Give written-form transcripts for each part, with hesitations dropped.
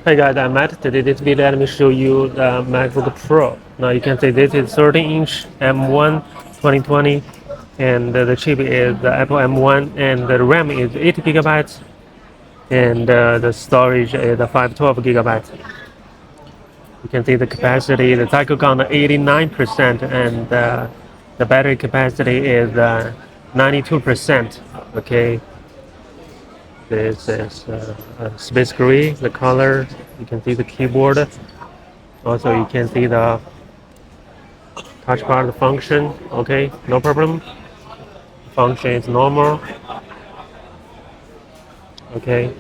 Hey guys, I'm Matt. Today this video let me show you the MacBook Pro. Now you can see this is 13-inch M1 2020 and the chip is the Apple M1 and the RAM is 8 gigabytes and the storage is 512 gigabytes. You can see the capacity, the cycle count 89% and the battery capacity is 92%. Okay. This is space gray, the color. You can see the keyboard. Also, you can see the touch bar, the function. Okay, no problem. Function is normal. Okay.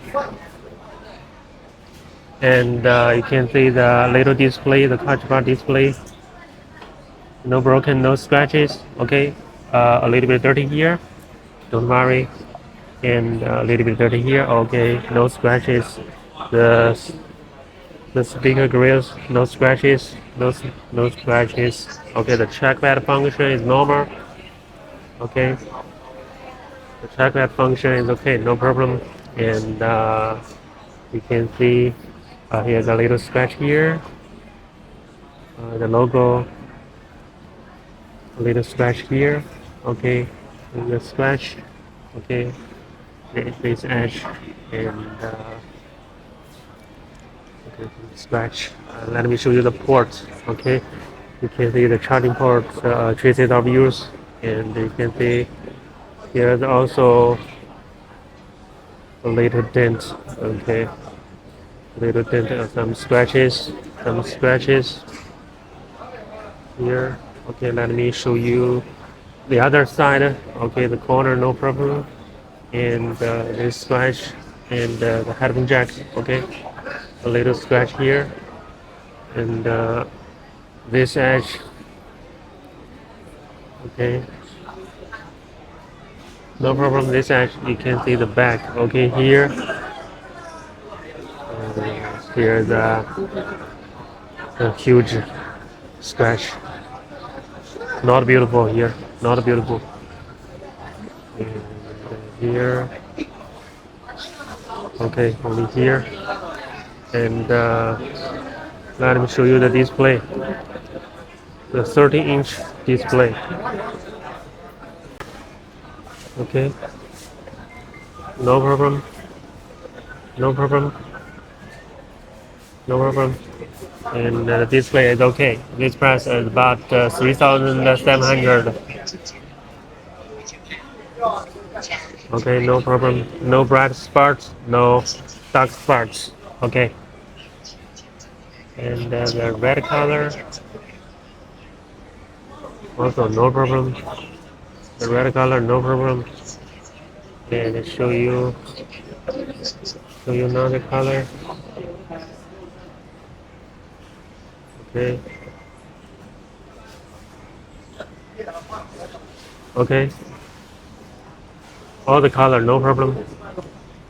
And you can see the little display, the touch bar display. No broken, no scratches. Okay. A little bit dirty here. Don't worry. And a little bit dirty here. Okay, no scratches. The the speaker grills, no scratches, no scratches. Okay, the trackpad function is normal. Okay, the trackpad function is okay, no problem. And you can see here's a little scratch here. The logo, a little scratch here. Okay, the scratch. Okay, this edge and. Scratch. Let me show you the ports. Okay, you can see the charging port traces of use, and you can see here's also a little dent. Okay, little dent, some scratches here. Okay, let me show you the other side. Okay, the corner, no problem, and this scratch and the headphone jack. Okay, a little scratch here. And this edge, okay, no problem. This edge, you can see the back. Okay, here, here's a huge scratch. Not beautiful here. Not beautiful. And here, okay, only here. And let me show you the display. The 30-inch display. Okay, no problem, no problem, no problem. And the display is okay. This price is about 3,700. Okay, no problem. No bright spots, no dark spots. Okay. And the red color, also no problem. The red color, no problem. And show you another color. Okay. Okay. All the color, no problem.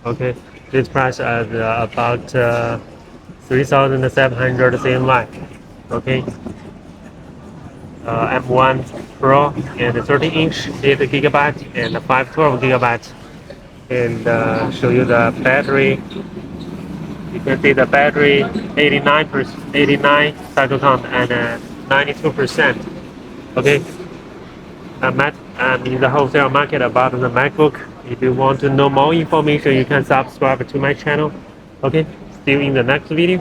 Okay. This price is about 3,700 CNY. Okay. M1 Pro and 30-inch 8 gigabyte and 512 gigabyte. And show you the battery. You can see the battery 89 cycle count and 92%. Okay. I'm in the wholesale market about the MacBook. If you want to know more information, you can subscribe to my channel. Okay. See you in the next video.